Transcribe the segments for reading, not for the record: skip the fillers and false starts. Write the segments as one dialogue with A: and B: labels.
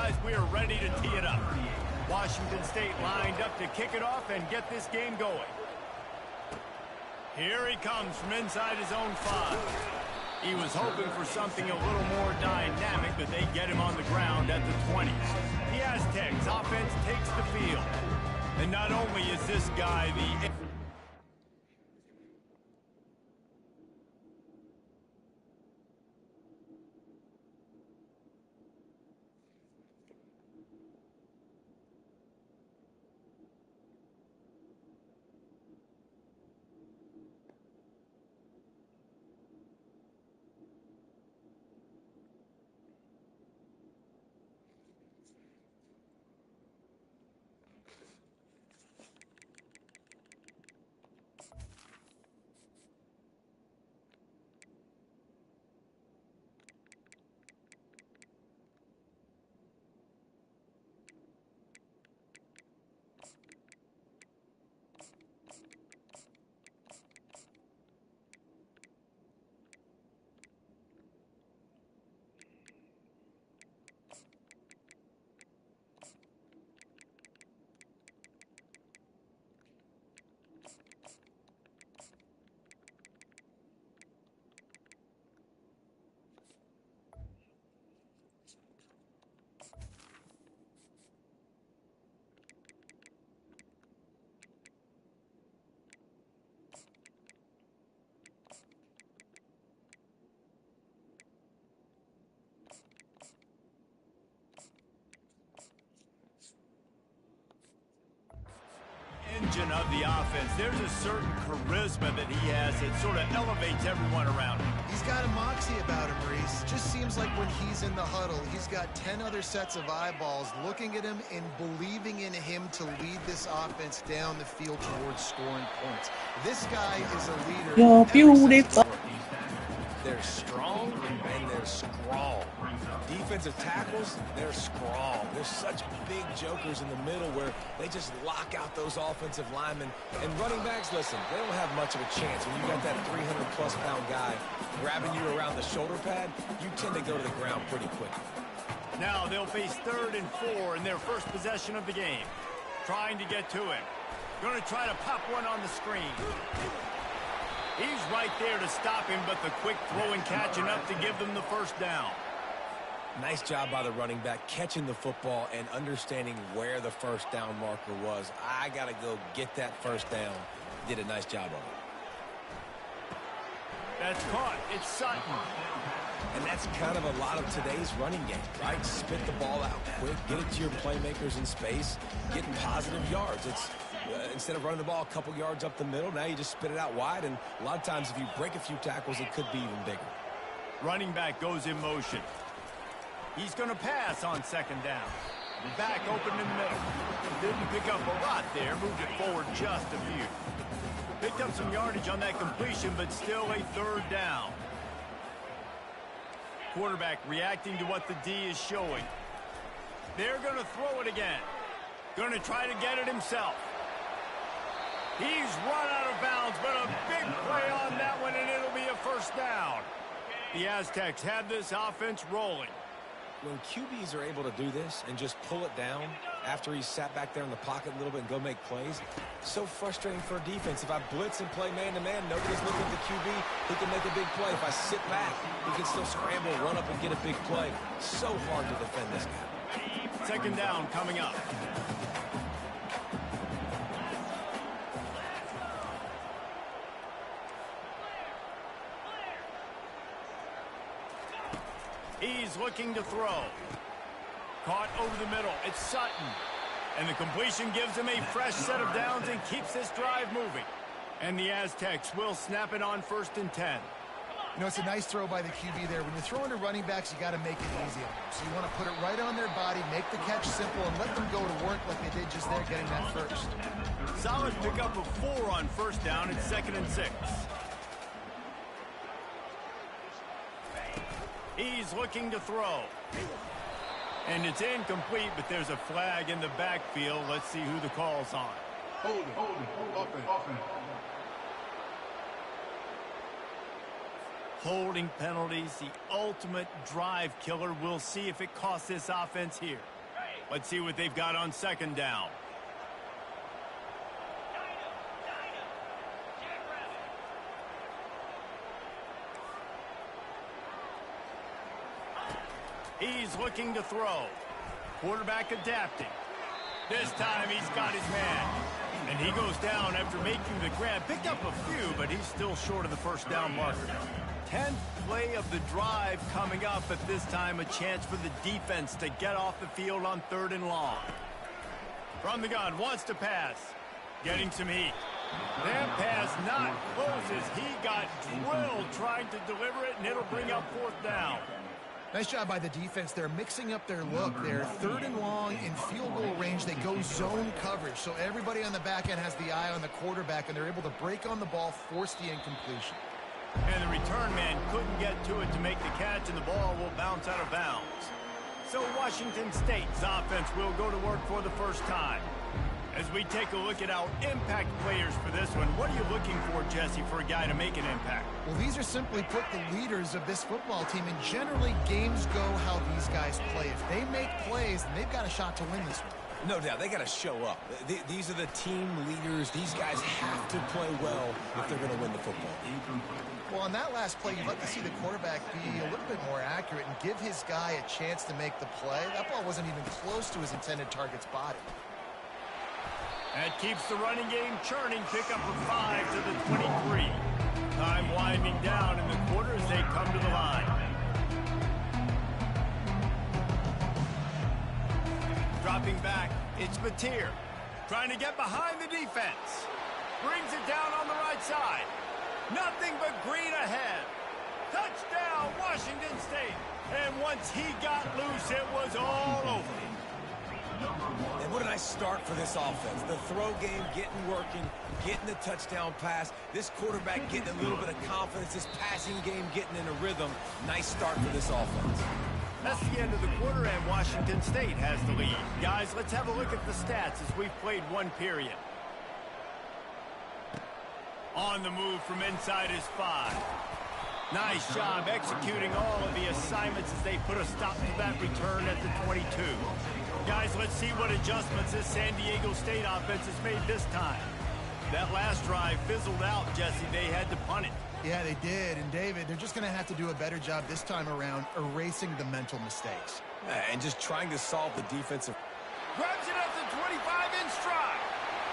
A: guys, we are ready to tee it up. Washington State lined up to kick it off and get this game going. Here he comes from inside his own 5. He was hoping for something a little more dynamic, but they get him on the ground at the 20s. The Aztecs offense takes the field. And not only is this guy the... engine of the offense. There's a certain charisma that he has that sort of elevates everyone around him.
B: He's got a moxie about him, Reese. Just seems like when he's in the huddle, he's got 10 other sets of eyeballs looking at him and believing in him to lead this offense down the field towards scoring points. This guy is a leader.
C: You're beautiful.
D: They're strong and they're scrawl. Defensive tackles, they're scrawl. There's such big jokers in the middle where they just lock out those offensive linemen. And running backs, listen, they don't have much of a chance. When you got that 300-plus pound guy grabbing you around the shoulder pad, you tend to go to the ground pretty quick.
A: Now they'll face 3rd and 4 in their first possession of the game. Trying to get to him. Going to try to pop one on the screen. He's right there to stop him, but the quick throw and catch enough to give them the first down.
D: Nice job by the running back catching the football and understanding where the first down marker was. I got to go get that first down. Did a nice job of it.
A: That's caught. It's Sutton.
D: And that's kind of a lot of today's running game, right? Spit the ball out quick, get it to your playmakers in space, getting positive yards. It's instead of running the ball a couple yards up the middle, now you just spit it out wide, and a lot of times if you break a few tackles, it could be even bigger.
A: Running back goes in motion. He's going to pass on 2nd down. Back open in the middle. Didn't pick up a lot there, moved it forward just a few. Picked up some yardage on that completion, but still a 3rd down. Quarterback reacting to what the D is showing. They're going to throw it again. Going to try to get it himself. He's run out of bounds, but a big play on that one, and it'll be a first down. The Aztecs have this offense rolling.
D: When QBs are able to do this and just pull it down after he's sat back there in the pocket a little bit and go make plays, so frustrating for a defense. If I blitz and play man-to-man, nobody's looking at the QB. He can make a big play. If I sit back, he can still scramble, run up, and get a big play. So hard to defend this guy.
A: 2nd down coming up. He's looking to throw. Caught over the middle. It's Sutton. And the completion gives him a fresh set of downs and keeps this drive moving. And the Aztecs will snap it on 1st and 10.
B: You know, it's a nice throw by the QB there. When you're throwing to running backs, you got to make it easy on them. So you want to put it right on their body, make the catch simple, and let them go to work like they did just there, getting that first.
A: Solid pickup of 4 on 1st down. It's 2nd and 6. He's looking to throw. And it's incomplete, but there's a flag in the backfield. Let's see who the call's on.
E: Hold it.
A: Holding penalties, the ultimate drive killer. We'll see if it costs this offense here. Let's see what they've got on second down. He's looking to throw. Quarterback adapting. This time he's got his man. And he goes down after making the grab. Picked up a few, but he's still short of the first down marker. 10th play of the drive coming up, but this time a chance for the defense to get off the field on 3rd and long. From the gun, wants to pass. Getting some heat. That pass not closes. He got drilled trying to deliver it, and it'll bring up 4th down.
B: Nice job by the defense. They're mixing up their look. They're 3rd and long in field goal range. They go zone coverage, so everybody on the back end has the eye on the quarterback, and they're able to break on the ball, force the incompletion.
A: And the return man couldn't get to it to make the catch, and the ball will bounce out of bounds. So Washington State's offense will go to work for the first time. As we take a look at our impact players for this one, what are you looking for, Jesse, for a guy to make an impact?
B: Well, these are simply put the leaders of this football team, and generally games go how these guys play. If they make plays, then they've got a shot to win this one.
D: No doubt, they got to show up. These are the team leaders. These guys have to play well if they're going to win the football.
B: Well, on that last play, you'd like to see the quarterback be a little bit more accurate and give his guy a chance to make the play. That ball wasn't even close to his intended target's body.
A: That keeps the running game churning. Pickup of 5 to the 23. Time winding down in the quarter as they come to the line. Dropping back, it's Mateer. Trying to get behind the defense. Brings it down on the right side. Nothing but green ahead. Touchdown, Washington State. And once he got loose, it was all over.
D: And what a nice start for this offense. The throw game getting working, getting the touchdown pass. This quarterback getting a little bit of confidence. This passing game getting in a rhythm. Nice start for this offense.
A: That's the end of the quarter, and Washington State has the lead. Guys, let's have a look at the stats as we've played one period. On the move from inside his 5. Nice job executing all of the assignments as they put a stop to that return at the 22. Guys, let's see what adjustments this San Diego State offense has made this time. That last drive fizzled out, Jesse. They had to punt it.
B: Yeah, they did. And, David, they're just going to have to do a better job this time around erasing the mental mistakes.
D: And just trying to solve the defensive.
A: Grabs it at the 25 in stride.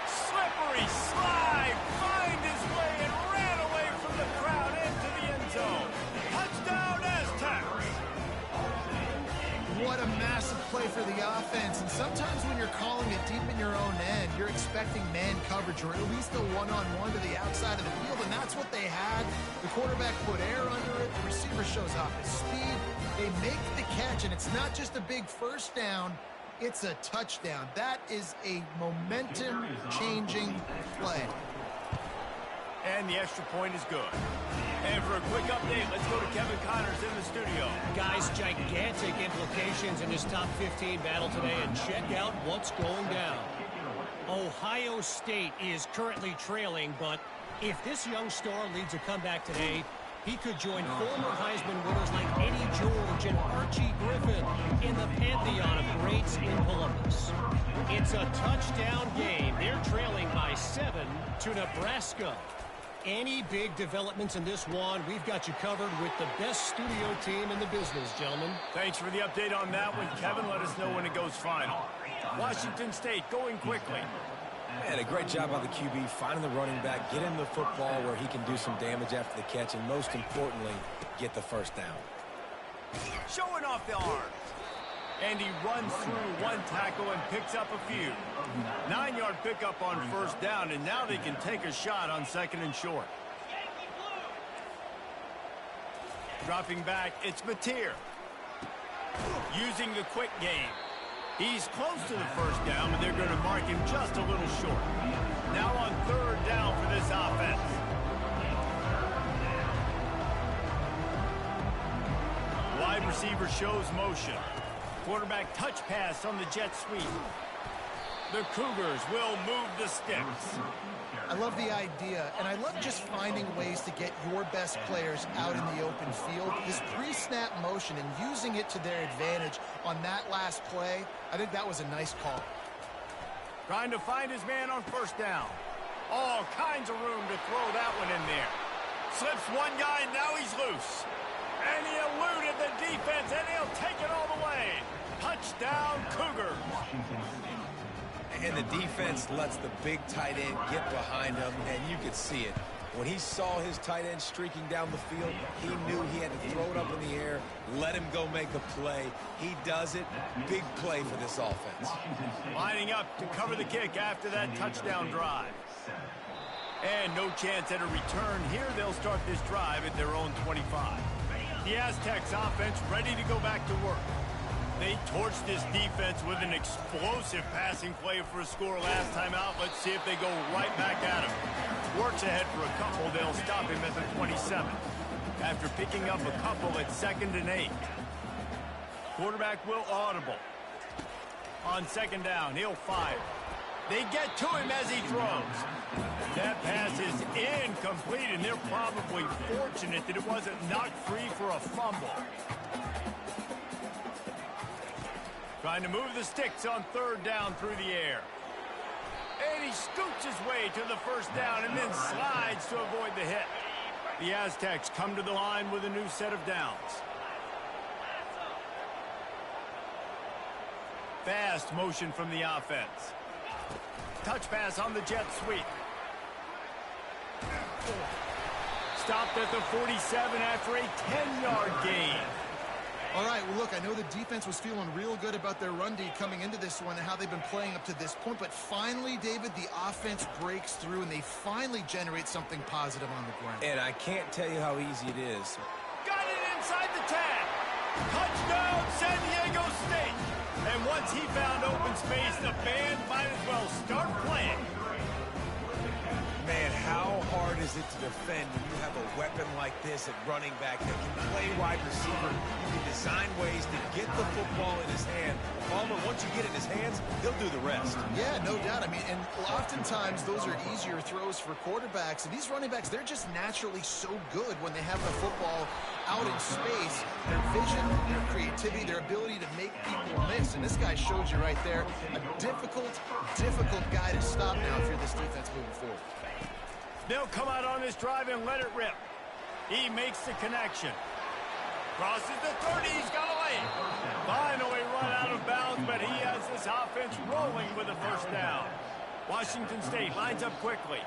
A: Slippery slide. Find his way and ran away from the crowd into the end zone. Touchdown, Aztecs.
B: What a massive play for the offense. And sometimes when you're calling it deep in your own end, you're expecting man coverage or at least the one-on-one to the outside of the field, and that's what they had. The quarterback put air under it. The receiver shows off his speed. They make the catch, and it's not just a big first down. It's a touchdown. That is a momentum-changing play.
A: And the extra point is good. And for a quick update, let's go to Kevin Connors in the studio.
C: Guys, gigantic implications in this top 15 battle today, and check out what's going down. Ohio State is currently trailing, but if this young star leads a comeback today, he could join former Heisman winners like Eddie George and Archie Griffin in the pantheon of greats in Columbus. It's a touchdown game. They're trailing by 7 to Nebraska. Any big developments in this one, we've got you covered with the best studio team in the business, gentlemen.
A: Thanks for the update on that one, Kevin. Let us know when it goes final. Washington State going quickly.
D: And a great job by the QB finding the running back, get him the football where he can do some damage after the catch, and most importantly, get the first down.
A: Showing off the arms. And he runs through one tackle and picks up a few. 9-yard pickup on first down, and now they can take a shot on 2nd and short. Dropping back, it's Mateer. Using the quick game. He's close to the first down, but they're going to mark him just a little short. Now on 3rd down for this offense. Wide receiver shows motion. Quarterback touch pass on the jet sweep. The Cougars will move the sticks.
B: I love the idea, and I love just finding ways to get your best players out in the open field. This pre-snap motion and using it to their advantage on that last play, I think that was a nice call.
A: Trying to find his man on first down. All kinds of room to throw that one in there. Slips one guy, and now he's loose. And he eluded the defense, and he'll take it all the way. Touchdown, Cougars.
D: And the defense lets the big tight end get behind him, and you could see it. When he saw his tight end streaking down the field, he knew he had to throw it up in the air, let him go make a play. He does it. Big play for this offense.
A: Lining up to cover the kick after that touchdown drive. And no chance at a return here. They'll start this drive at their own 25. The Aztecs offense ready to go back to work. They torched this defense with an explosive passing play for a score last time out. Let's see if they go right back at him. Works ahead for a couple. They'll stop him at the 27. After picking up a couple at 2nd and 8. Quarterback will audible. On 2nd down, he'll fire. They get to him as he throws. That pass is incomplete, and they're probably fortunate that it wasn't knocked free for a fumble. Trying to move the sticks on 3rd down through the air. And he scoots his way to the first down and then slides to avoid the hit. The Aztecs come to the line with a new set of downs. Fast motion from the offense. Touch pass on the jet sweep. Stopped at the 47 after a 10-yard gain.
B: All right, well, look, I know the defense was feeling real good about their run D coming into this one and how they've been playing up to this point, but finally, David, the offense breaks through and they finally generate something positive on the ground.
D: And I can't tell you how easy it is.
A: Got it inside the 10. Touchdown, San Diego State. And once he found open space, the band might as well start playing.
D: Man, how hard is it to defend when you have a weapon like this at running back that can play wide receiver? You can design ways to get the football in his hand. Palmer, once you get it in his hands, he'll do the rest.
B: Yeah, no doubt. I mean, and oftentimes those are easier throws for quarterbacks. And these running backs, they're just naturally so good when they have the football out in space. Their vision, their creativity, their ability to make people miss. And this guy showed you right there, a difficult guy to stop now if you're this defense moving forward.
A: They'll come out on this drive and let it rip. He makes the connection. Crosses the 30. He's got away. Finally run out of bounds, but he has this offense rolling with a first down. Washington State lines up quickly.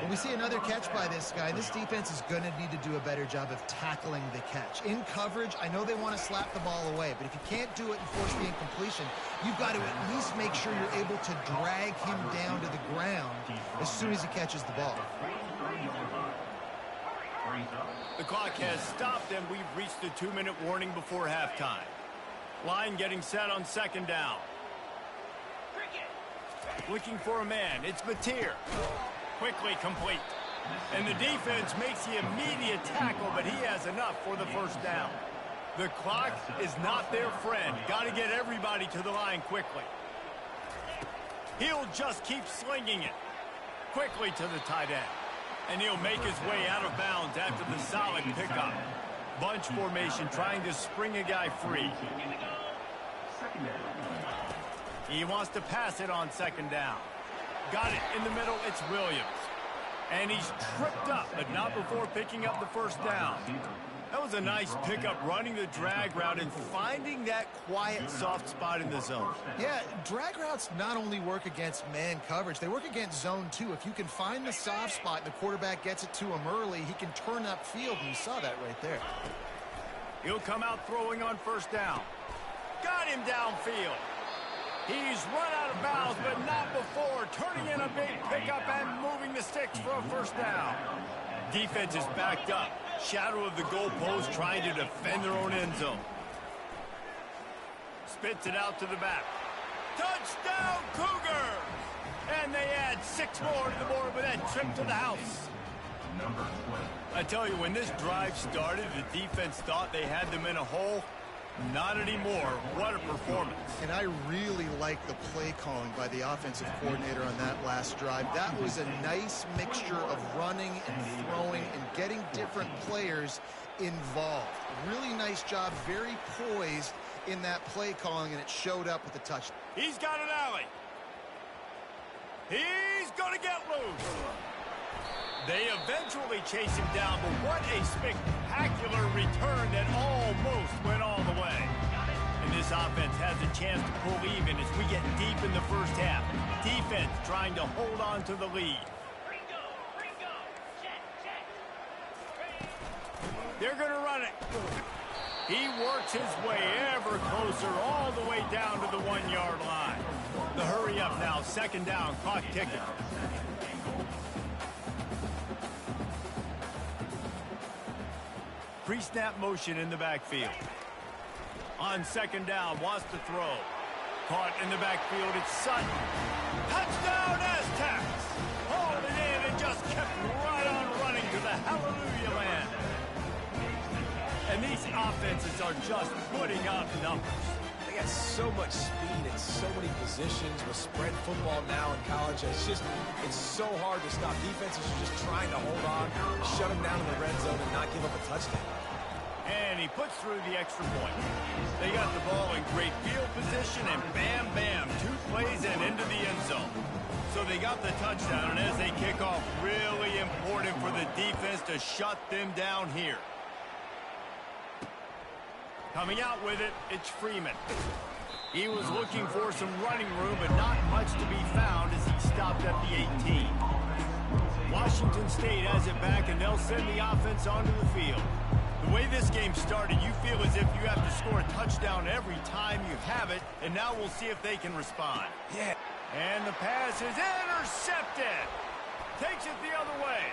B: When we see another catch by this guy, this defense is going to need to do a better job of tackling the catch. In coverage, I know they want to slap the ball away, but if you can't do it and force the incompletion, you've got to at least make sure you're able to drag him down to the ground as soon as he catches the ball.
A: The clock has stopped, and we've reached the 2-minute warning before halftime. Line getting set on 2nd down. Looking for a man. It's Mateer. Quickly complete. And the defense makes the immediate tackle, but he has enough for the first down. The clock is not their friend. Got to get everybody to the line quickly. He'll just keep slinging it. Quickly to the tight end. And he'll make his way out of bounds after the solid pickup. Bunch formation trying to spring a guy free. He wants to pass it on 2nd down. Got it in the middle. It's Williams. And he's tripped up, but not before picking up the first down. That was a nice pickup, running the drag route and finding that quiet, soft spot in the zone.
B: Yeah, drag routes not only work against man coverage, they work against zone too. If you can find the soft spot and the quarterback gets it to him early, he can turn upfield, and you saw that right there.
A: He'll come out throwing on first down. Got him downfield. He's run out of bounds, but not before turning in a big pickup and moving the sticks for a first down. Defense is backed up. Shadow of the goalpost trying to defend their own end zone. Spits it out to the back. Touchdown, Cougars! And they add 6 more to the board with that trip to the house. I tell you, when this drive started, the defense thought they had them in a hole. Not anymore. What a performance.
B: And I really like the play calling by the offensive coordinator on that last drive. That was a nice mixture of running and throwing and getting different players involved. Really nice job, very poised in that play calling, and it showed up with the touchdown.
A: He's got an alley. He's going to get loose. They eventually chase him down, but what a spectacular return that almost went all the way. And this offense has a chance to pull even as we get deep in the first half. Defense trying to hold on to the lead. They're going to run it. He works his way ever closer all the way down to the 1-yard line. The hurry up now, second down, clock ticking. Pre-snap motion in the backfield. On second down, wants to throw. Caught in the backfield, it's Sutton. Touchdown, Aztecs! Hauled it in and just kept right on running to the hallelujah land. And these offenses are just putting up numbers.
D: They got so much speed and so many positions with spread football now in college. It's so hard to stop. Defenses are just trying to hold on, shut them down in the red zone, and not give up a touchdown.
A: And he puts through the extra point. They got the ball in great field position, and bam, bam, 2 plays and into the end zone. So they got the touchdown, and as they kick off, really important for the defense to shut them down here. Coming out with it, it's Freeman. He was looking for some running room, but not much to be found as he stopped at the 18. Washington State has it back, and they'll send the offense onto the field. The way this game started, you feel as if you have to score a touchdown every time you have it, and now we'll see if they can respond.
D: Yeah.
A: And the pass is intercepted. Takes it the other way.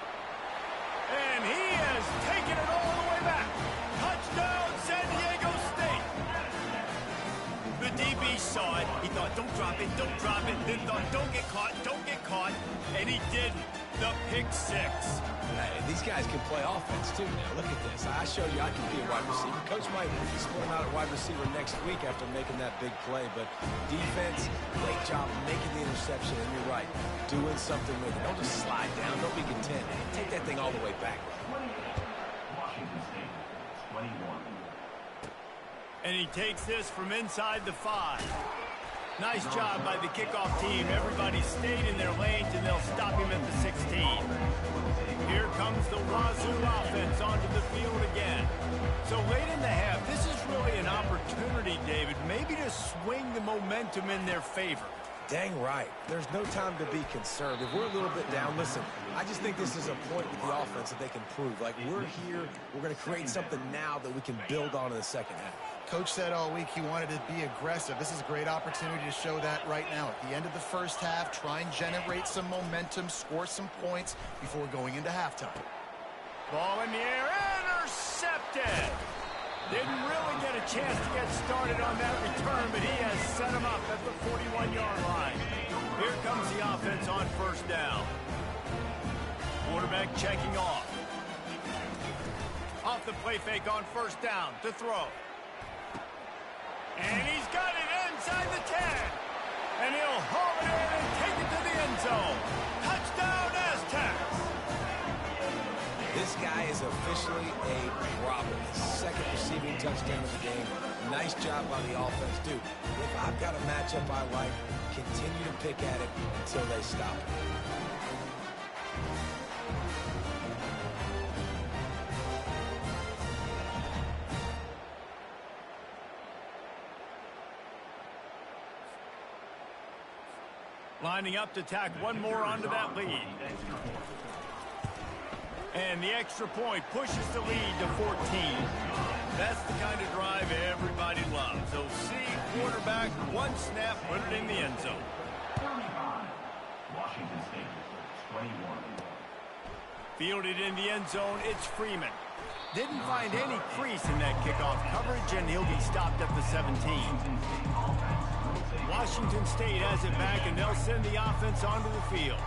A: And he has taken it all the way back. Touchdown, San Diego State. The DB saw it. He thought, don't drop it, don't drop it. Then thought, don't get caught, don't get caught. And he didn't. The pick six.
D: Hey, these guys can play offense, too, now. Look at this. I showed you I can be a wide receiver. Coach might split him out at wide receiver next week after making that big play. But defense, great job making the interception. And you're right, doing something with it. Don't just slide down. Don't be content. Take that thing all the way back.
A: And he takes this from inside the 5. Nice job by the kickoff team. Everybody stayed in their lanes, and they'll stop him at the 16. Here comes the Wazoo offense onto the field again. So late in the half, this is really an opportunity, David, maybe to swing the momentum in their favor.
D: Dang right. There's no time to be concerned. If we're a little bit down, listen, I just think this is a point with the offense that they can prove. Like, we're here, we're going to create something now that we can build on in the second half.
B: Coach said all week he wanted to be aggressive. This is a great opportunity to show that right now. At the end of the first half, try and generate some momentum, score some points before going into halftime.
A: Ball in the air, intercepted! Didn't really get a chance to get started on that return, but he has set him up at the 41-yard line. Here comes the offense on first down. Quarterback checking off. Off the play fake on first down to throw. And he's got it inside the 10. And he'll haul it in and take it to the end zone. Touchdown, Aztecs!
D: This guy is officially a problem. His second receiving touchdown of the game. Nice job by the offense. Dude, if I've got a matchup I like, continue to pick at it until they stop it.
A: Lining up to tack one more onto that lead. And the extra point pushes the lead to 14. That's the kind of drive everybody loves. So see quarterback, one snap, put it in the end zone.
E: Washington State, 21.
A: Fielded in the end zone, it's Freeman. Didn't find any crease in that kickoff coverage, and he'll be stopped at the 17. Washington State has it back, and they'll send the offense onto the field.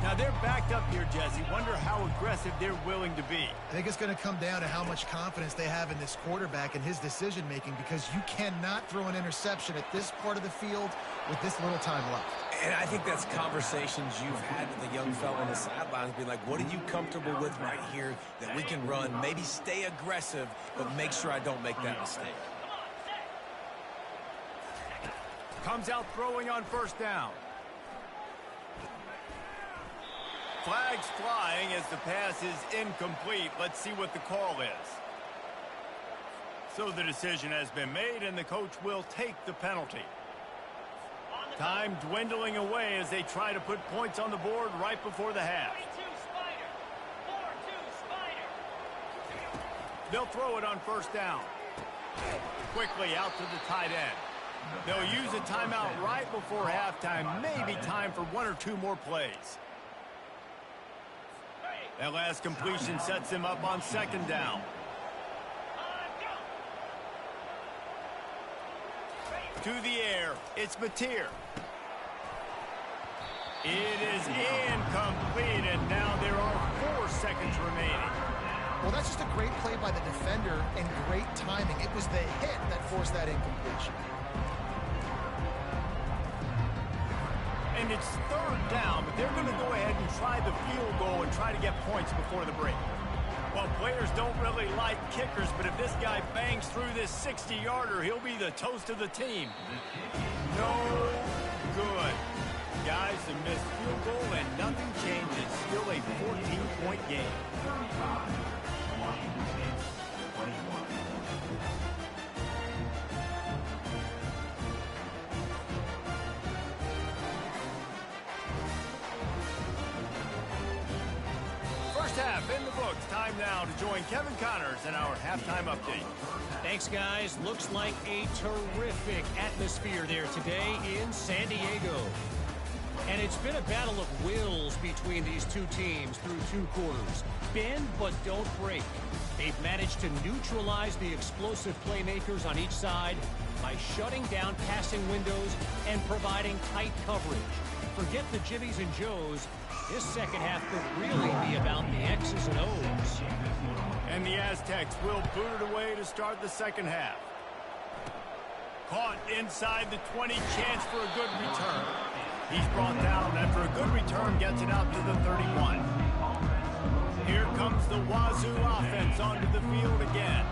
A: Now they're backed up here, Jesse. Wonder how aggressive they're willing to be.
B: I think it's going to come down to how much confidence they have in this quarterback and his decision-making, because you cannot throw an interception at this part of the field with this little time left.
D: And I think that's conversations you've had with the young fella on the sidelines, being like, what are you comfortable with right here that we can run? Maybe stay aggressive, but make sure I don't make that mistake.
A: Comes out throwing on first down. Flags flying as the pass is incomplete. Let's see what the call is. So the decision has been made, and the coach will take the penalty. Time dwindling away as they try to put points on the board right before the half. They'll throw it on first down. Quickly out to the tight end. They'll use a timeout right before halftime. Maybe time for one or two more plays. That last completion sets him up on second down. To the air, it's Mateer. It is incomplete, and now there are 4 seconds remaining.
B: Well, that's just a great play by the defender and great timing. It was the hit that forced that incompletion.
A: And it's third down, but they're going to go ahead and try the field goal and try to get points before the break. Well, players don't really like kickers, but if this guy bangs through this 60-yarder, he'll be the toast of the team. No good. Guys, a missed field goal and nothing changes. Still a 14-point game. Half in the books. Time now to join Kevin Connors in our halftime update.
C: Thanks, guys. Looks like a terrific atmosphere there today in San Diego. And it's been a battle of wills between these two teams through 2 quarters. Bend but don't break. They've managed to neutralize the explosive playmakers on each side by shutting down passing windows and providing tight coverage. Forget the Jimmies and Joes. This second half could really be about the X's and O's.
A: And the Aztecs will boot it away to start the second half. Caught inside the 20, chance for a good return. He's brought down after a good return, gets it out to the 31. Here comes the Wazoo offense onto the field again.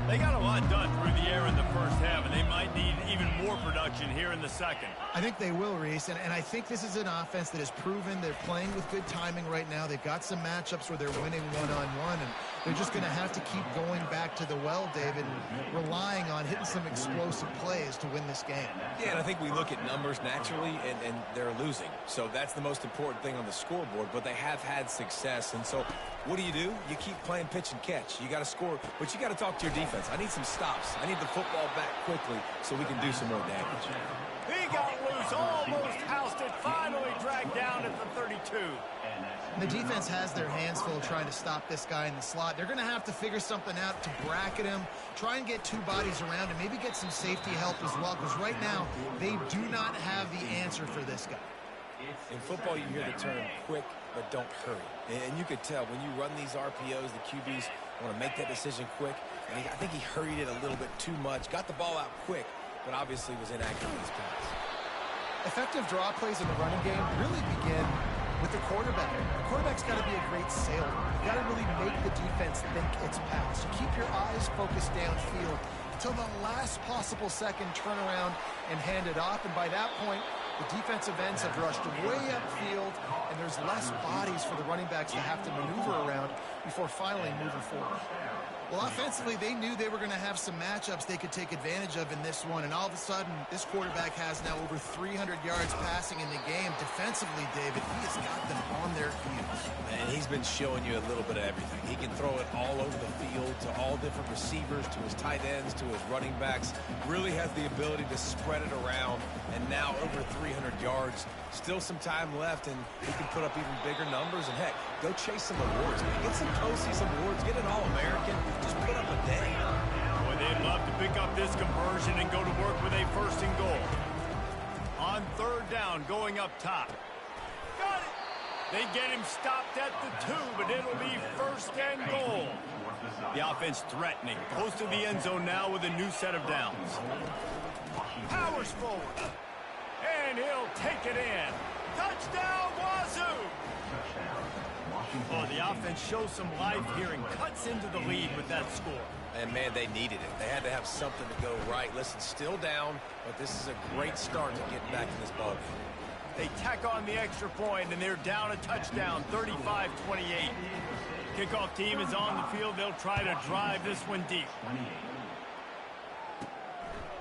A: They got a lot done through the air in the first half, and they might need even more production here in the second.
B: I think they will, Reese, and I think this is an offense that has proven they're playing with good timing right now. They've got some matchups where they're winning one-on-one, and they're just going to have to keep going back to the well, David, and relying on hitting some explosive plays to win this game.
D: Yeah, and I think we look at numbers naturally, and they're losing. So that's the most important thing on the scoreboard, but they have had success. And so what do? You keep playing pitch and catch. You got to score, but you got to talk to your defense. I need some stops. I need the football back quickly so we can do some more damage.
A: He got loose, almost housed it, finally dragged down at the 32.
B: The defense has their hands full trying to stop this guy in the slot. They're going to have to figure something out to bracket him, try and get 2 bodies around him, maybe get some safety help as well, because right now they do not have the answer for this guy.
D: In football, you hear the term quick, but don't hurry. And you could tell when you run these RPOs, the QBs want to make that decision quick. And I think he hurried it a little bit too much, got the ball out quick, but obviously was inaccurate in his pass.
B: Effective draw plays in the running game really begin with the quarterback. The quarterback's got to be a great sailor. You've got to really make the defense think it's pass. You keep your eyes focused downfield until the last possible second, turn around and hand it off. And by that point, the defensive ends have rushed way upfield, and there's less bodies for the running backs to have to maneuver around before finally moving forward. Well, offensively, they knew they were going to have some matchups they could take advantage of in this one, and all of a sudden, this quarterback has now over 300 yards passing in the game. Defensively, David, he has got them on their heels.
D: And he's been showing you a little bit of everything. He can throw it all over the field to all different receivers, to his tight ends, to his running backs. Really has the ability to spread it around, and now over 300 yards. Still some time left, and he can put up even bigger numbers. And, heck, go chase some awards. Get some postseason awards. Get an All-American. Just put up a day.
A: Boy, they'd love to pick up this conversion and go to work with a 1st and goal. On 3rd down, going up top. Got it! They get him stopped at the 2, but it'll be first and goal. The offense threatening. Close to the end zone now with a new set of downs. Powers forward. And he'll take it in. Touchdown, Wazoo! Oh, the offense shows some life here and cuts into the lead with that score.
D: And, man, they needed it. They had to have something to go right. Listen, still down, but this is a great start to getting back in this ball game.
A: They tack on the extra point, and they're down a touchdown, 35-28. Kickoff team is on the field. They'll try to drive this one deep.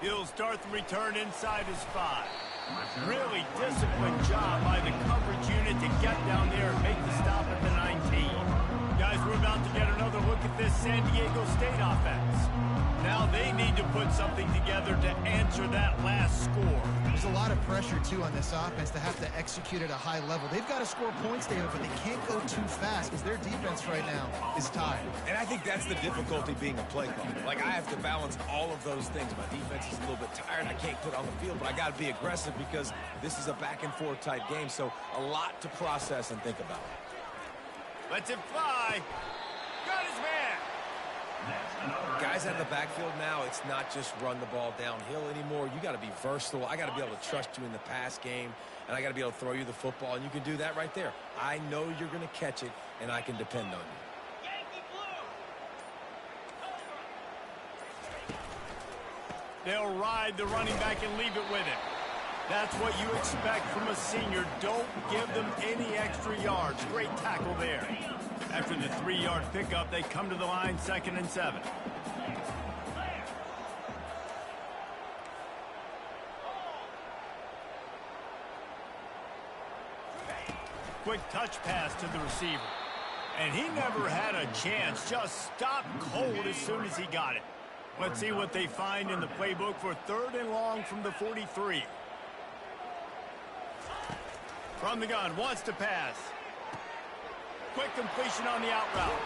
A: He'll start the return inside his 5. Really disciplined job by the coverage unit to get down there and make the stop at the 19. Guys, we're about to get another look at this San Diego State offense. Now they need to put something together to answer that last score.
B: There's a lot of pressure, too, on this offense to have to execute at a high level. They've got to score points, David, but they can't go too fast because their defense right now is tired.
D: And I think that's the difficulty being a play caller. Like, I have to balance all of those things. My defense is a little bit tired. I can't put it on the field, but I got to be aggressive because this is a back-and-forth type game, so a lot to process and think about.
A: Lets it fly. Got his man.
D: Guys out of the backfield now, it's not just run the ball downhill anymore. You got to be versatile. I got to be able to trust you in the pass game, and I got to be able to throw you the football, and you can do that right there. I know you're going to catch it, and I can depend on you.
A: They'll ride the running back and leave it with him. That's what you expect from a senior. Don't give them any extra yards. Great tackle there. After the 3-yard pickup, they come to the line, 2nd and 7. Quick touch pass to the receiver. And he never had a chance. Just stopped cold as soon as he got it. Let's see what they find in the playbook for 3rd and long from the 43. From the gun, wants to pass. Quick completion on the out route.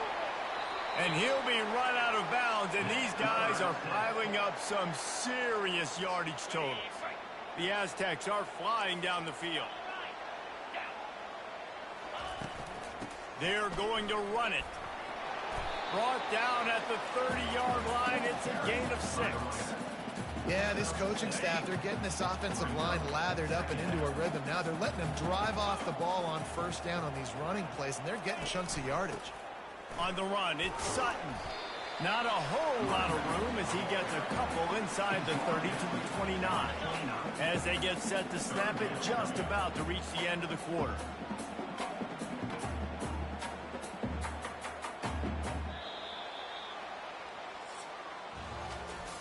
A: And he'll be run out of bounds, and these guys are piling up some serious yardage totals. The Aztecs are flying down the field. They're going to run it. Brought down at the 30-yard line. It's a gain of 6.
B: Yeah, this coaching staff, they're getting this offensive line lathered up and into a rhythm. Now they're letting them drive off the ball on 1st down on these running plays, and they're getting chunks of yardage.
A: On the run, it's Sutton. Not a whole lot of room as he gets a couple inside the 30 to the 29. As they get set to snap it, just about to reach the end of the quarter.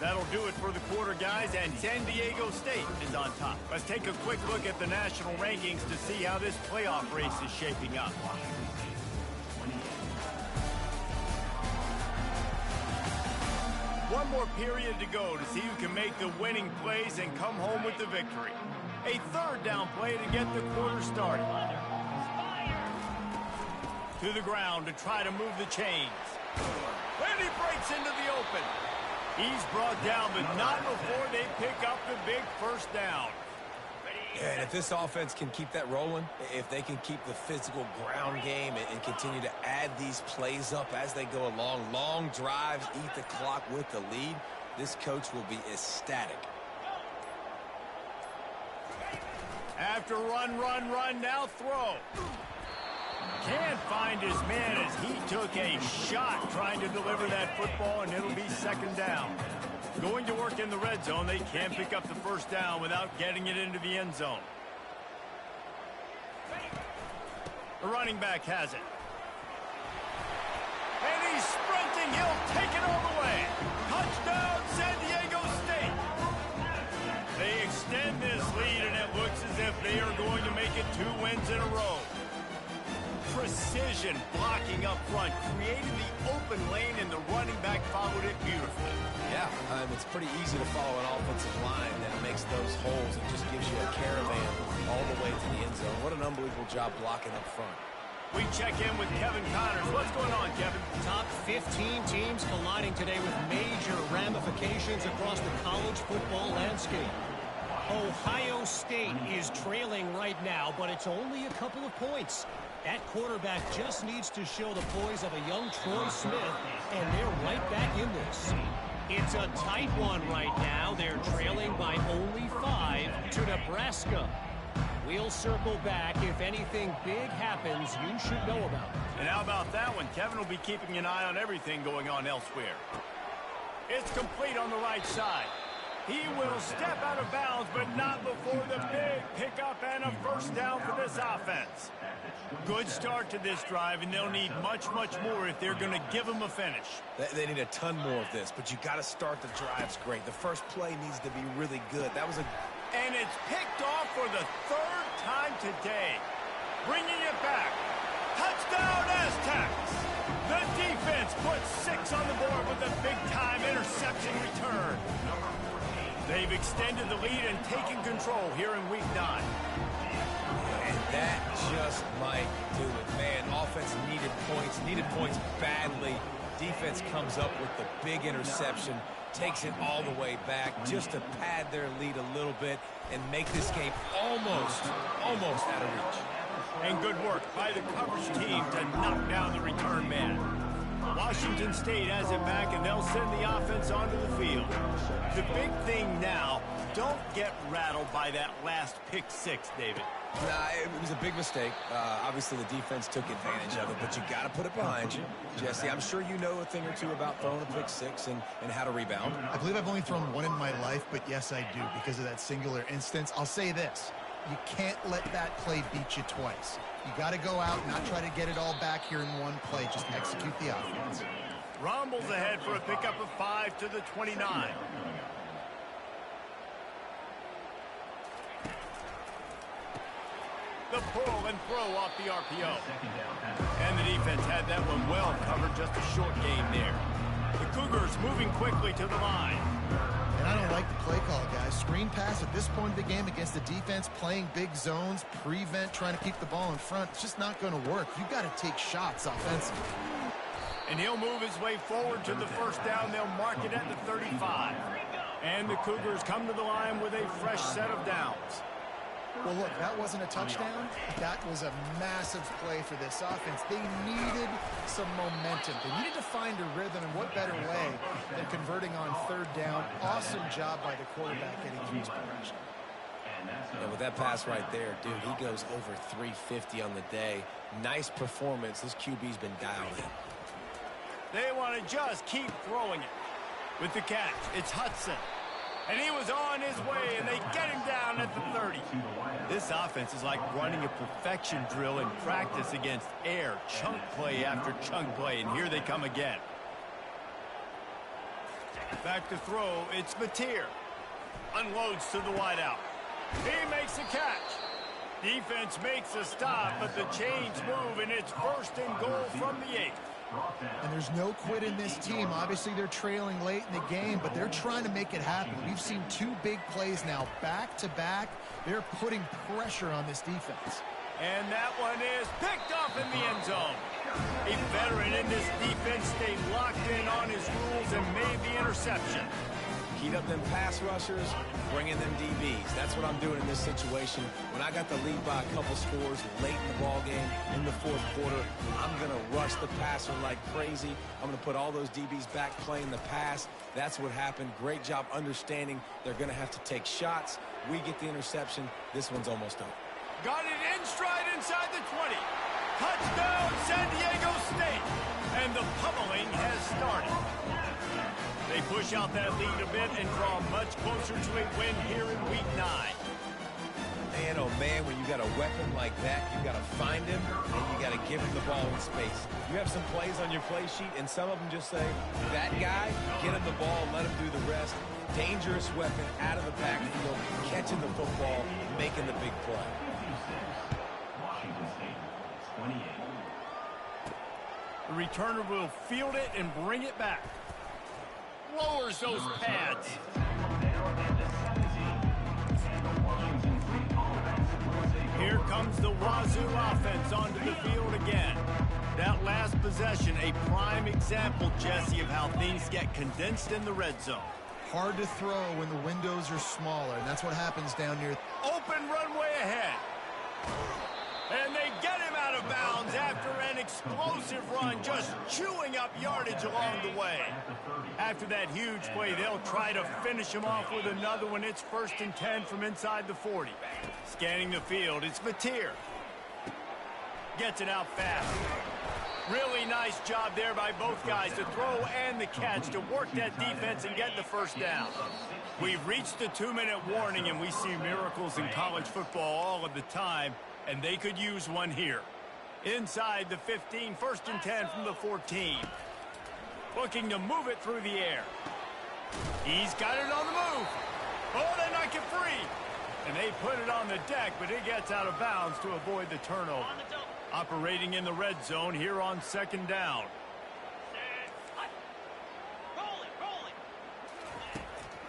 A: That'll do it for the quarter, guys, and San Diego State is on top. Let's take a quick look at the national rankings to see how this playoff race is shaping up. One more period to go to see who can make the winning plays and come home with the victory. A 3rd down play to get the quarter started. To the ground to try to move the chains. And he breaks into the open. He's brought down, but not before they pick up the big 1st down.
D: Yeah, and if this offense can keep that rolling, if they can keep the physical ground game and continue to add these plays up as they go along, long drives, eat the clock with the lead, this coach will be ecstatic.
A: After run, now throw. Can't find his man as he took a shot trying to deliver that football, and it'll be 2nd down. Going to work in the red zone, they can't pick up the 1st down without getting it into the end zone. The running back has it. And he's sprinting. He'll take it all the way. Touchdown, San Diego State. They extend this lead, and it looks as if they are going to make it 2 wins in a row. Precision blocking up front, created the open lane, and the running back followed it beautifully.
D: Yeah, it's pretty easy to follow an offensive line that makes those holes and just gives you a caravan all the way to the end zone. What an unbelievable job blocking up front.
A: We check in with Kevin Connors. What's going on, Kevin?
C: Top 15 teams colliding today with major ramifications across the college football landscape. Ohio State is trailing right now, but it's only a couple of points. That quarterback just needs to show the poise of a young Troy Smith, and they're right back in this. It's a tight one right now. They're trailing by only 5 to Nebraska. We'll circle back. If anything big happens, you should know about it.
A: And how about that one? Kevin will be keeping an eye on everything going on elsewhere. It's complete on the right side. He will step out of bounds, but not before the big pickup and a first down for this offense. Good start to this drive, and they'll need much, much more if they're going to give them a finish.
D: They need a ton more of this, but you got to start the drives great. The first play needs to be really good. That was a...
A: And it's picked off for the 3rd time today. Bringing it back. Touchdown Aztecs! The defense puts 6 on the board with a big-time interception return. They've extended the lead and taken control here in Week 9.
D: And that just might do it. Man, offense needed points badly. Defense comes up with the big interception, takes it all the way back just to pad their lead a little bit and make this game almost out of reach.
A: And good work by the coverage team to knock down the return man. Washington State has it back, and they'll send the offense onto the field. The big thing now, don't get rattled by that last pick 6, David.
D: Nah, it was a big mistake. Obviously, the defense took advantage of it, but you got to put it behind you. Jesse, I'm sure you know a thing or two about throwing a pick 6 and how to rebound.
B: I believe I've only thrown one in my life, but yes, I do because of that singular instance. I'll say this. You can't let that play beat you twice. You got to go out and not try to get it all back here in one play. Just execute the offense.
A: Rumbles ahead for a pickup of 5 to the 29. The pull and throw off the RPO. And the defense had that one well covered, just a short game there. The Cougars moving quickly to the line.
B: And I don't like the play call, guys. Screen pass at this point of the game against the defense, playing big zones, prevent, trying to keep the ball in front. It's just not going to work. You got to take shots offensively.
A: And he'll move his way forward to the first down. They'll mark it at the 35. And the Cougars come to the line with a fresh set of downs.
B: Well, look, that wasn't a touchdown. That was a massive play for this offense. They needed some momentum. They needed to find a rhythm, and what better way than converting on 3rd down. Awesome job by the quarterback getting through his progression.
D: Yeah, with that pass right there, dude, he goes over 350 on the day. Nice performance. This QB's been dialed in.
A: They want to just keep throwing it. With the catch, it's Hudson. And he was on his way, and they get him down at the 30. This offense is like running a perfection drill in practice against air. Chunk play after chunk play, and here they come again. Back to throw, it's Mateer. Unloads to the wideout. He makes the catch. Defense makes a stop, but the chains move, and it's 1st and goal from the 8.
B: And there's no quit in this team. Obviously, they're trailing late in the game, but they're trying to make it happen. We've seen 2 big plays now, back-to-back. They're putting pressure on this defense.
A: And that one is picked off in the end zone. A veteran in this defense stayed locked in on his rules and made the interception.
D: Heat up them pass rushers, bring in them DBs. That's what I'm doing in this situation. When I got the lead by a couple scores late in the ball game in the 4th quarter, I'm going to rush the passer like crazy. I'm going to put all those DBs back playing the pass. That's what happened. Great job understanding they're going to have to take shots. We get the interception. This one's almost over.
A: Got it in stride inside the 20. Touchdown, San Diego State. And the pummeling has started. They push out that lead a bit and draw much closer to a win here in Week 9.
D: Man, oh man, when you got a weapon like that, you got to find him and you got to give him the ball in space. You have some plays on your play sheet, and some of them just say, that guy, get him the ball, let him do the rest. Dangerous weapon out of the backfield, catching the football, making the big play.
E: Washington State, 28.
A: The returner will field it and bring it back. Lowers those pads. Here comes the Wazoo offense onto the field again. That last possession, a prime example, Jesse, of how things get condensed in the red zone.
B: Hard to throw when the windows are smaller, and that's what happens down near.
A: Open runway ahead. And they get him out out of bounds after an explosive run, just chewing up yardage along the way. After that huge play, they'll try to finish him off with another one. It's 1st and 10 from inside the 40. Scanning the field, it's Mateer. Gets it out fast. Really nice job there by both guys to throw and the catch to work that defense and get the first down. We've reached the 2-minute warning, and we see miracles in college football all of the time, and they could use one here. Inside the 15, 1st and 10 from the 14. Looking to move it through the air. He's got it on the move. Oh, they knock it free. And they put it on the deck, but it gets out of bounds to avoid the turnover. Operating in the red zone here on 2nd down.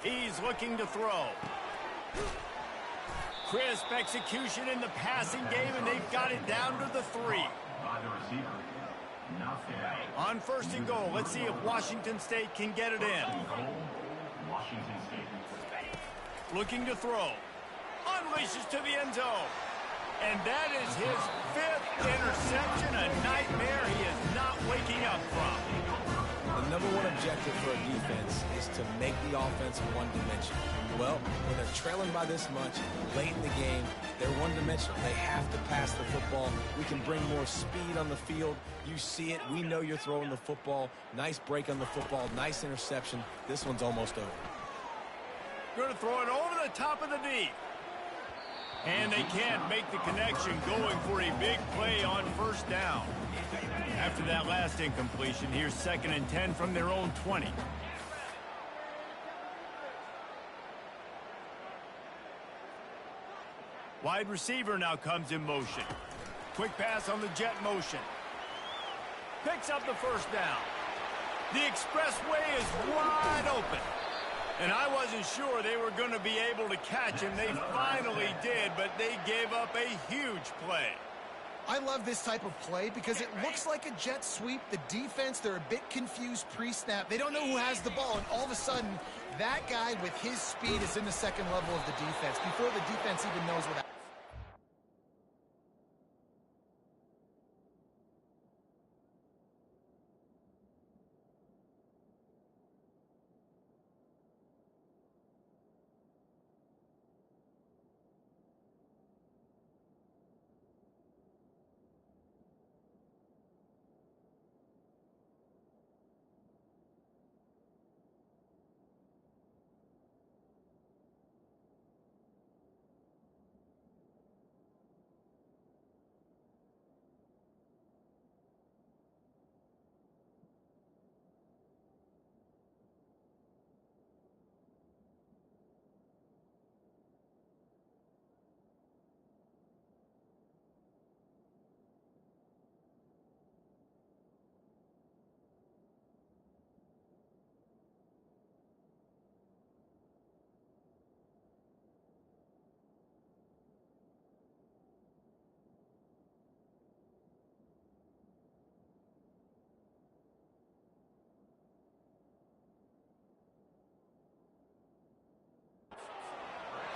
A: He's looking to throw. Crisp execution in the passing game, and they've got it down to the 3. On 1st and goal, let's see if Washington State can get it in. Looking to throw. Unleashes to the end zone. And that is his 5th interception, a nightmare he is not waking up from.
D: The #1 objective for a defense is to make the offense one-dimensional. Well, when they're trailing by this much, late in the game, they're one-dimensional. They have to pass the football. We can bring more speed on the field. You see it. We know you're throwing the football. Nice break on the football. Nice interception. This one's almost over.
A: Going to throw it over the top of the D. And they can't make the connection, going for a big play on 1st down. After that last incompletion, here's 2nd and 10 from their own 20. Wide receiver now comes in motion. Quick pass on the jet motion. Picks up the 1st down. The expressway is wide open. And I wasn't sure they were going to be able to catch him. They finally did, but they gave up a huge play.
B: I love this type of play because it looks like a jet sweep. The defense, they're a bit confused pre-snap. They don't know who has the ball, and all of a sudden, that guy with his speed is in the 2nd level of the defense before the defense even knows what.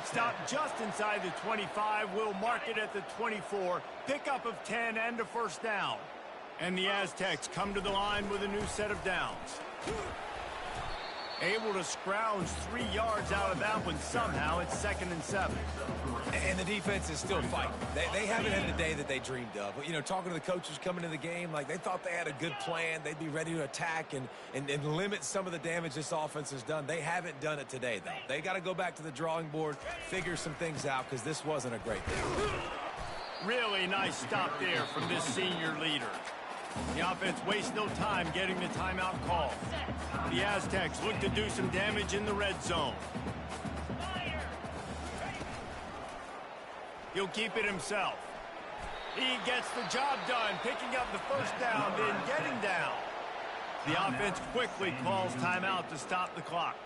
A: Stop just inside the 25. We'll mark it at the 24. Pickup of 10 and a 1st down. And the Aztecs come to the line with a new set of downs. Able to scrounge 3 yards out of that one somehow. It's 2nd and 7.
D: And the defense is still fighting. They haven't had the day that they dreamed of. But, you know, talking to the coaches coming into the game, like they thought they had a good plan. They'd be ready to attack and limit some of the damage this offense has done. They haven't done it today, though. They got to go back to the drawing board, figure some things out, because this wasn't a great day.
A: Really nice stop there from this senior leader. The offense wastes no time getting the timeout call. The Aztecs look to do some damage in the red zone. He'll keep it himself. He gets the job done, picking up the 1st down, then getting down. The offense quickly calls timeout to stop the clock.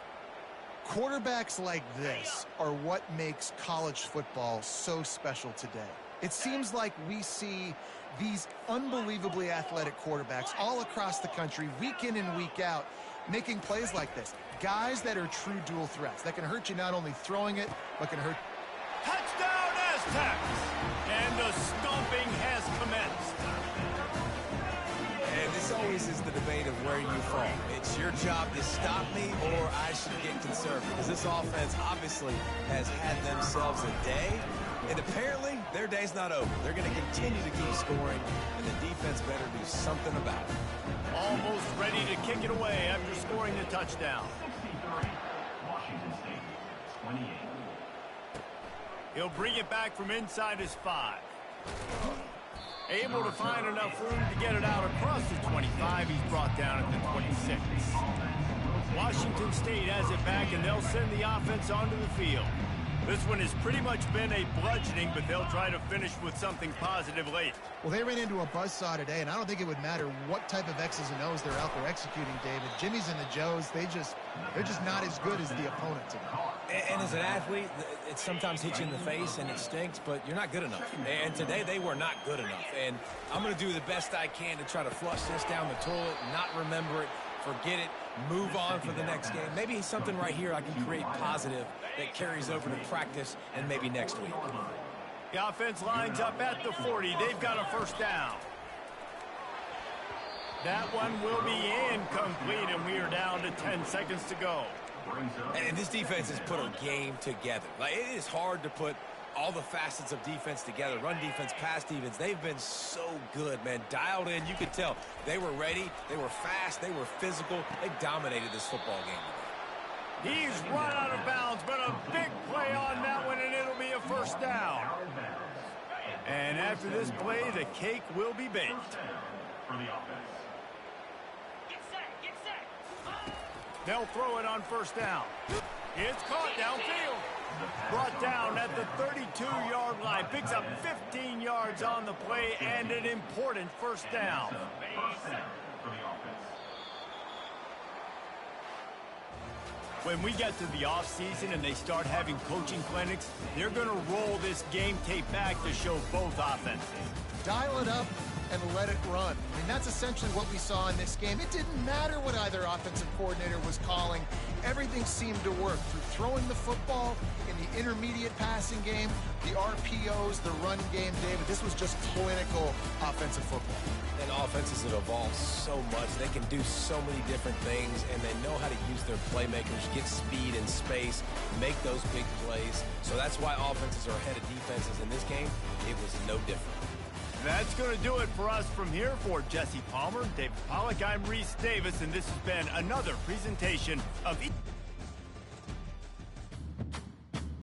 B: Quarterbacks like this are what makes college football so special today. It seems like we see these unbelievably athletic quarterbacks all across the country, week in and week out, making plays like this. Guys that are true dual threats, that can hurt you not only throwing it, but can hurt.
A: Touchdown Aztecs! And the stomping has commenced.
D: made of where you fall. It's your job to stop me, or I should get conservative. Because this offense obviously has had themselves a day, and apparently their day's not over. They're going to continue to keep scoring, and the defense better do something about it.
A: Almost ready to kick it away after scoring the touchdown.
E: Washington State, 28.
A: He'll bring it back from inside his 5. Able to find enough room to get it out across the 25. He's brought down at the 26. Washington State has it back, and they'll send the offense onto the field. This one has pretty much been a bludgeoning, but they'll try to finish with something positive late.
B: Well, they ran into a buzzsaw today, and I don't think it would matter what type of X's and O's they're out there executing, David. Jimmy's and the Joes, they're just not as good as the opponent today.
D: And as an athlete, it sometimes hits you in the face and it stinks, but you're not good enough. And today they were not good enough. And I'm going to do the best I can to try to flush this down the toilet, not remember it, forget it, move on for the next game. Maybe something right here I can create positive that carries over to practice and maybe next week.
A: The offense lines up at the 40. They've got a first down. That one will be incomplete, and we are down to 10 seconds to go.
D: And this defense has put a game together. Like, it is hard to put all the facets of defense together. Run defense, pass defense. They've been so good, man. Dialed in. You could tell they were ready. They were fast. They were physical. They dominated this football game today.
A: He's run out of bounds, but a big play on that one, and it'll be a first down. And after this play, the cake will be baked.
E: For the offense.
A: They'll throw it on first down. It's caught downfield. Brought down at the 32-yard line. Picks up 15 yards on the play and an important first down. When we get to the offseason and they start having coaching clinics, they're going to roll this game tape back to show both offenses.
B: Dial it up and let it run. I mean, that's essentially what we saw in this game. It didn't matter what either offensive coordinator was calling. Everything seemed to work through throwing the football, in the intermediate passing game, the RPOs, the run game, David. This was just clinical offensive football.
D: And offenses have evolved so much. They can do so many different things, and they know how to use their playmakers, get speed and space, make those big plays. So that's why offenses are ahead of defenses in this game. It was no different.
A: That's going to do it for us from here. For Jesse Palmer, David Pollack, I'm Reese Davis, and this has been another presentation of